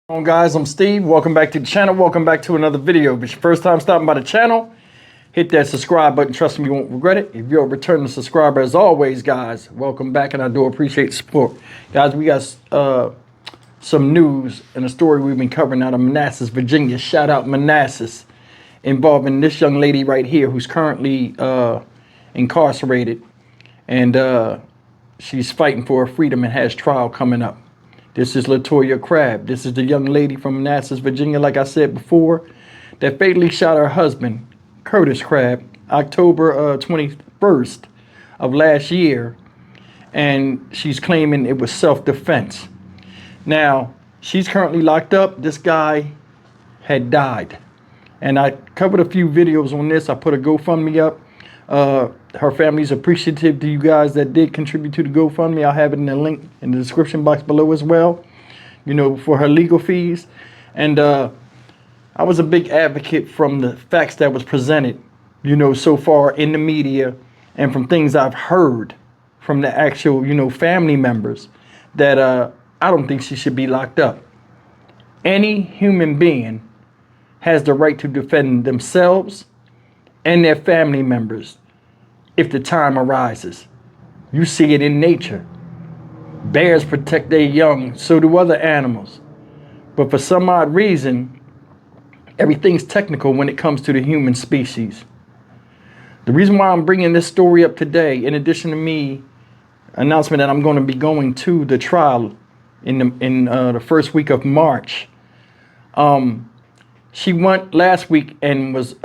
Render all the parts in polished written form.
Hello guys, I'm Steve. Welcome back to the channel. Welcome back to another video. If it's your first time stopping by the channel, hit that subscribe button. Trust me, you won't regret it. If you're a returning subscriber, as always, guys, welcome back, and I do appreciate the support. Guys, we got some news and a story we've been covering out of Manassas, Virginia. Shout out Manassas, involving this young lady right here who's currently incarcerated, and she's fighting for her freedom and has trial coming up. This is Latoya Crabbe. This is the young lady from Manassas, Virginia, like I said before, that fatally shot her husband, Curtis Crabbe, October 21st of last year, and she's claiming it was self-defense. Now, she's currently locked up. This guy had died, and I covered a few videos on this. I put a GoFundMe up. Her family's appreciative to you guys that did contribute to the GoFundMe. I'll have it in the link in the description box below as well, you know, for her legal fees. And I was a big advocate from the facts that was presented, you know, so far in the media, and from things I've heard from the actual, you know, family members, that I don't think she should be locked up. Any human being has the right to defend themselves and their family members if the time arises. You see it in nature. Bears protect their young, so do other animals. But for some odd reason, everything's technical when it comes to the human species. The reason why I'm bringing this story up today, in addition to me announcement that I'm going to be going to the trial in the first week of March, she went last week and was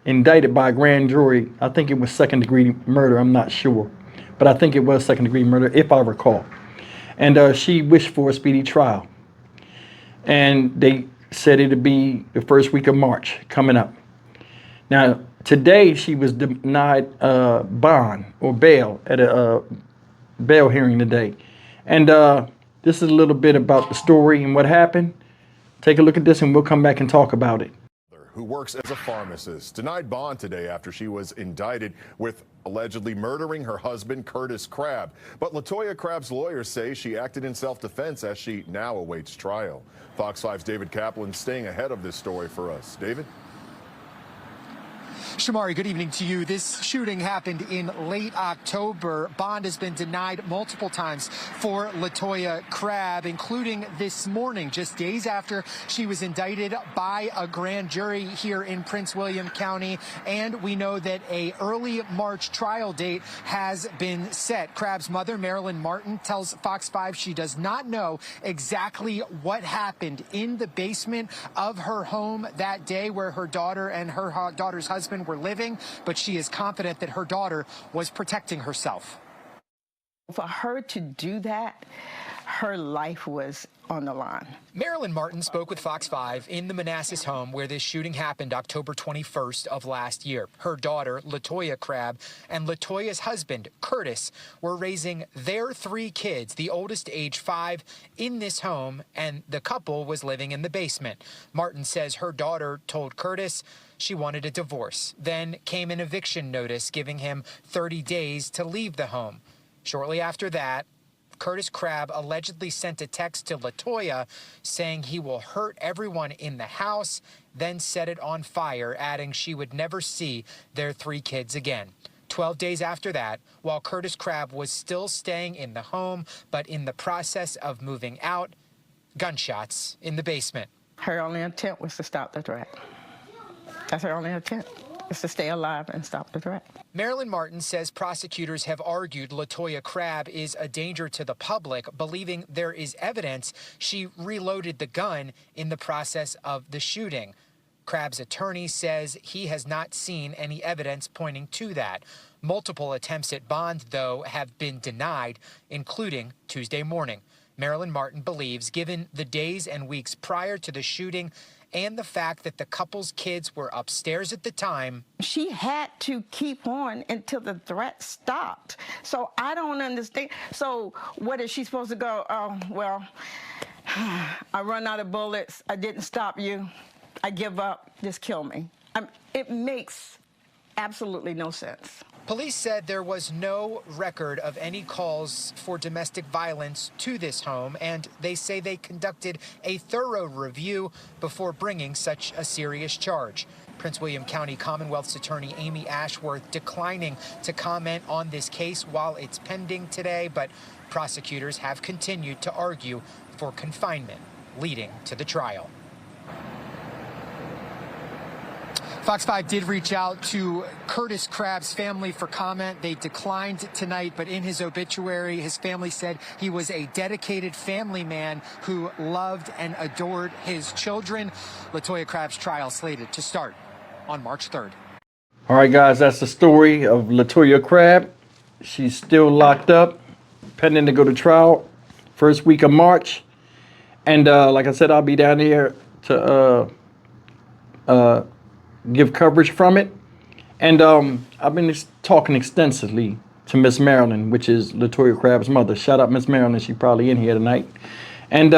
indicted by a grand jury. I think it was second-degree murder. I'm not sure, but I think it was second-degree murder, if I recall. And she wished for a speedy trial, and they said it'd be the first week of March coming up. Now, today she was denied bond or bail at a bail hearing today, and this is a little bit about the story and what happened. Take a look at this, and we'll come back and talk about it. Who works as a pharmacist, denied bond today after she was indicted with allegedly murdering her husband, Curtis Crabbe. But Latoya Crabbe's lawyers say she acted in self-defense as she now awaits trial. Fox 5's David Kaplan staying ahead of this story for us. David? Shamari, good evening to you. This shooting happened in late October. Bond has been denied multiple times for Latoya Crabbe, including this morning, just days after she was indicted by a grand jury here in Prince William County. And we know that a early March trial date has been set. Crabbe's mother, Marilyn Martin, tells Fox 5 she does not know exactly what happened in the basement of her home that day where her daughter and her daughter's husband were living, but she is confident that her daughter was protecting herself. For her to do that, her life was on the line. Marilyn Martin spoke with Fox 5 in the Manassas home where this shooting happened October 21st of last year. Her daughter, Latoya Crabbe, and Latoya's husband, Curtis, were raising their 3 kids, the oldest age 5, in this home, and the couple was living in the basement. Martin says her daughter told Curtis she wanted a divorce. Then came an eviction notice giving him 30 days to leave the home. Shortly after that, Curtis Crabbe allegedly sent a text to Latoya saying he will hurt everyone in the house, then set it on fire, adding she would never see their 3 kids again. 12 days after that, while Curtis Crabbe was still staying in the home, but in the process of moving out, gunshots in the basement. Her only intent was to stop the threat. That's her only intent, is to stay alive and stop the threat. Marilyn Martin says prosecutors have argued Latoya Crabbe is a danger to the public, believing there is evidence she reloaded the gun in the process of the shooting. Crabbe's attorney says he has not seen any evidence pointing to that. Multiple attempts at bond, though, have been denied, including Tuesday morning. Marilyn Martin believes, given the days and weeks prior to the shooting and the fact that the couple's kids were upstairs at the time, she had to keep on until the threat stopped. So I don't understand. So what is she supposed to go, oh, well, I run out of bullets. I didn't stop you. I give up. Just kill me. It makes absolutely no sense. Police said there was no record of any calls for domestic violence to this home, and they say they conducted a thorough review before bringing such a serious charge. Prince William County Commonwealth's attorney Amy Ashworth declining to comment on this case while it's pending today, but prosecutors have continued to argue for confinement leading to the trial. Fox 5 did reach out to Curtis Crabbe's family for comment. They declined tonight, but in his obituary, his family said he was a dedicated family man who loved and adored his children. Latoya Crabbe's trial slated to start on March 3rd. All right, guys, that's the story of Latoya Crabbe. She's still locked up, pending to go to trial, first week of March. And like I said, I'll be down here to give coverage from it. And I've been talking extensively to Miss Marilyn, which is Latoya Crabbe's mother. Shout out Miss Marilyn. She's probably in here tonight. And,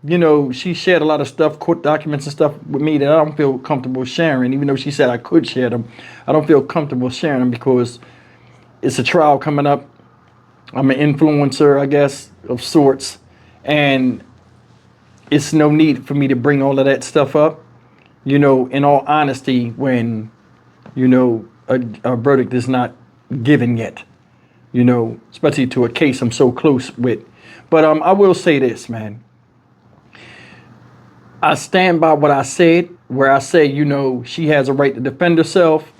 you know, she shared a lot of stuff, court documents and stuff with me that I don't feel comfortable sharing. Even though she said I could share them, I don't feel comfortable sharing them because it's a trial coming up. I'm an influencer, I guess, of sorts. And it's no need for me to bring all of that stuff up. You know, in all honesty, when, you know, a verdict is not given yet, you know, especially to a case I'm so close with. But I will say this, man. I stand by what I said, where I say, you know, she has a right to defend herself.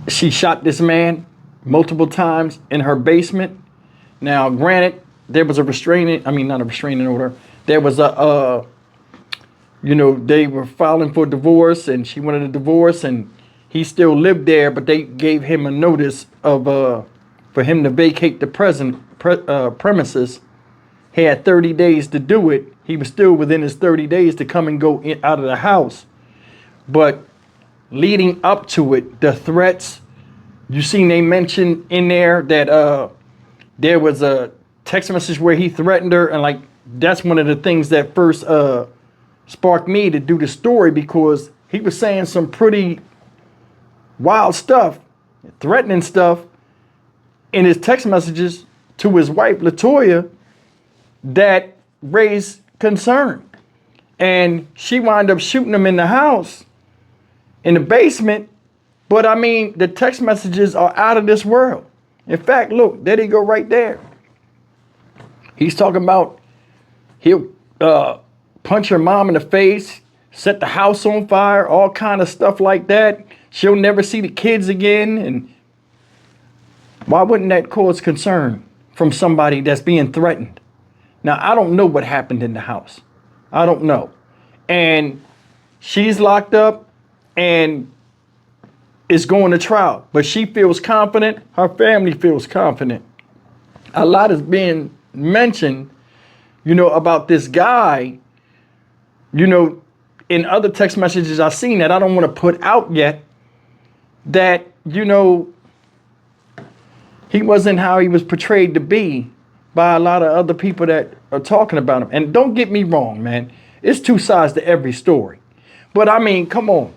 She shot this man multiple times in her basement. Now, granted, there was a not a restraining order. There was you know, they were filing for divorce and she wanted a divorce and he still lived there, but they gave him a notice of for him to vacate the premises. He had 30 days to do it. He was still within his 30 days to come and go out of the house. But leading up to it, the threats, you seen they mentioned in there that there was a text message where he threatened her, and like that's one of the things that first sparked me to do the story, because he was saying some pretty wild stuff, threatening stuff in his text messages to his wife, Latoya, that raised concern. And she wound up shooting him in the house, in the basement. But I mean, the text messages are out of this world. In fact, look, there they go right there. He's talking about he'll punch her mom in the face, set the house on fire, all kind of stuff like that. She'll never see the kids again. And why wouldn't that cause concern from somebody that's being threatened? Now, I don't know what happened in the house. I don't know. And she's locked up and is going to trial. But she feels confident. Her family feels confident. A lot is being mentioned, you know, about this guy. You know, in other text messages I've seen that I don't want to put out yet, that, you know, he wasn't how he was portrayed to be by a lot of other people that are talking about him. And don't get me wrong, man. It's two sides to every story. But I mean, come on.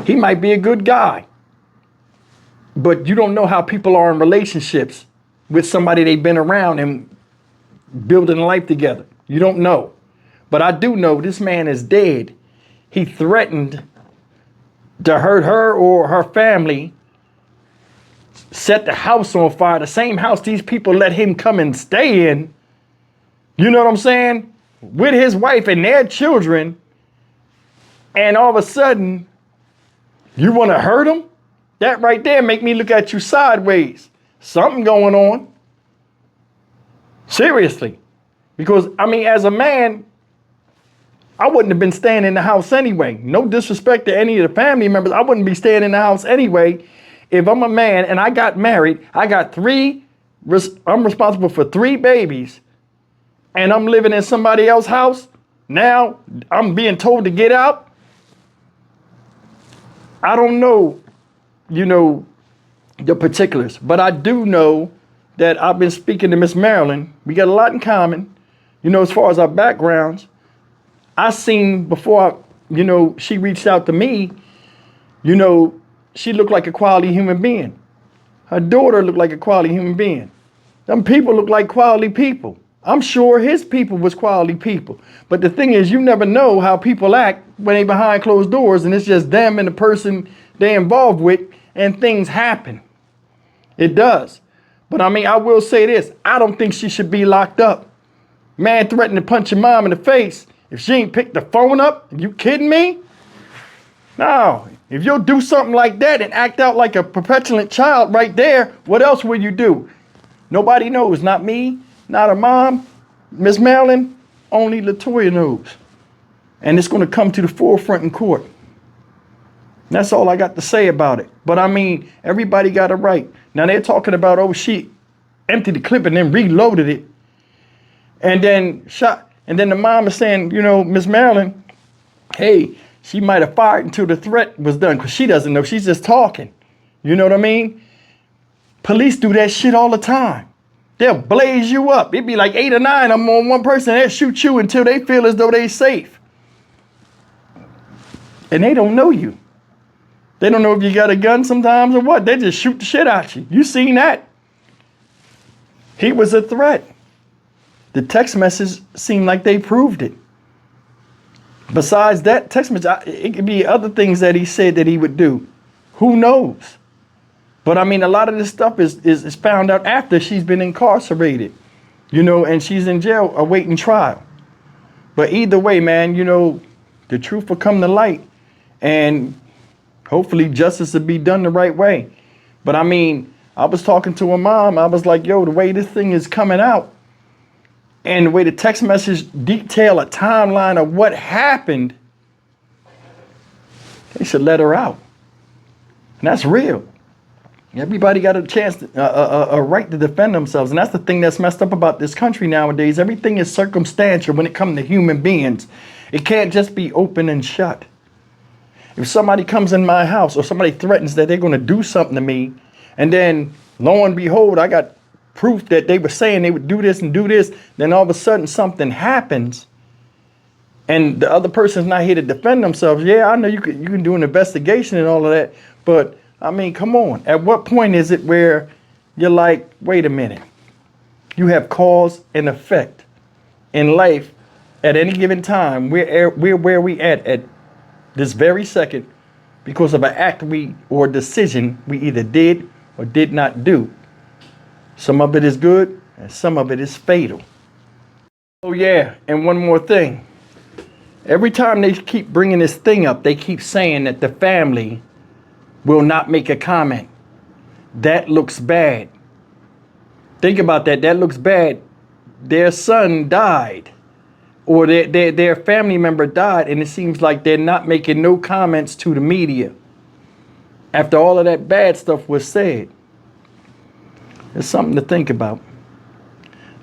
He might be a good guy. But you don't know how people are in relationships with somebody they've been around and building a life together. You don't know. But I do know this man is dead. He threatened to hurt her or her family, set the house on fire, the same house these people let him come and stay in. You know what I'm saying? With his wife and their children. And all of a sudden, you want to hurt him? That right there make me look at you sideways. Something going on. Seriously. Because, I mean, as a man, I wouldn't have been staying in the house anyway. No disrespect to any of the family members. I wouldn't be staying in the house anyway. If I'm a man and I got married, I'm responsible for 3 babies, and I'm living in somebody else's house. Now I'm being told to get out. I don't know, you know, the particulars, but I do know that I've been speaking to Miss Marilyn. We got a lot in common, you know, as far as our backgrounds. I seen before, you know, she reached out to me, You know, she looked like a quality human being. Her daughter looked like a quality human being. Them people look like quality people. I'm sure his people was quality people. But the thing is, you never know how people act when they behind closed doors and it's just them and the person they involved with and things happen. It does. But I mean, I will say this. I don't think she should be locked up. Man threatened to punch your mom in the face. If she ain't picked the phone up, are you kidding me? No. If you'll do something like that and act out like a petulant child right there, what else will you do? Nobody knows. Not me, not her mom, Miss Marilyn. Only Latoya knows. And it's going to come to the forefront in court. That's all I got to say about it. But I mean, everybody got a right. Now they're talking about, oh, she emptied the clip and then reloaded it. And then shot. And then the mom is saying, you know, Miss Marilyn, hey, she might have fired until the threat was done because she doesn't know. She's just talking. You know what I mean? Police do that shit all the time. They'll blaze you up. It'd be like 8 or 9 of them on one person. They'll shoot you until they feel as though they're safe. And they don't know you. They don't know if you got a gun sometimes or what. They just shoot the shit out you. You seen that? He was a threat. The text message seemed like they proved it. Besides that text message, it could be other things that he said that he would do. Who knows? But I mean, a lot of this stuff is found out after she's been incarcerated, you know, and she's in jail awaiting trial. But either way, man, you know, the truth will come to light and hopefully justice will be done the right way. But I mean, I was talking to her mom. I was like, yo, the way this thing is coming out and the way the text message detail a timeline of what happened, they should let her out. And that's real. Everybody got a chance, a right to defend themselves. And that's the thing that's messed up about this country nowadays. Everything is circumstantial when it comes to human beings. It can't just be open and shut. If somebody comes in my house or somebody threatens that they're going to do something to me, and then lo and behold, I got proof that they were saying they would do this and do this, then all of a sudden something happens and the other person's not here to defend themselves. Yeah, I know you can do an investigation and all of that, but I mean, come on. At what point is it where you're like, wait a minute, you have cause and effect in life at any given time. We're where we at this very second because of an act or decision we either did or did not do. Some of it is good and some of it is fatal. Oh yeah, and one more thing. Every time they keep bringing this thing up, they keep saying that the family will not make a comment. That looks bad. Think about that. That looks bad. Their son died or their family member died, and it seems like they're not making no comments to the media after all of that bad stuff was said. It's something to think about.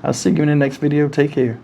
I'll see you in the next video. Take care.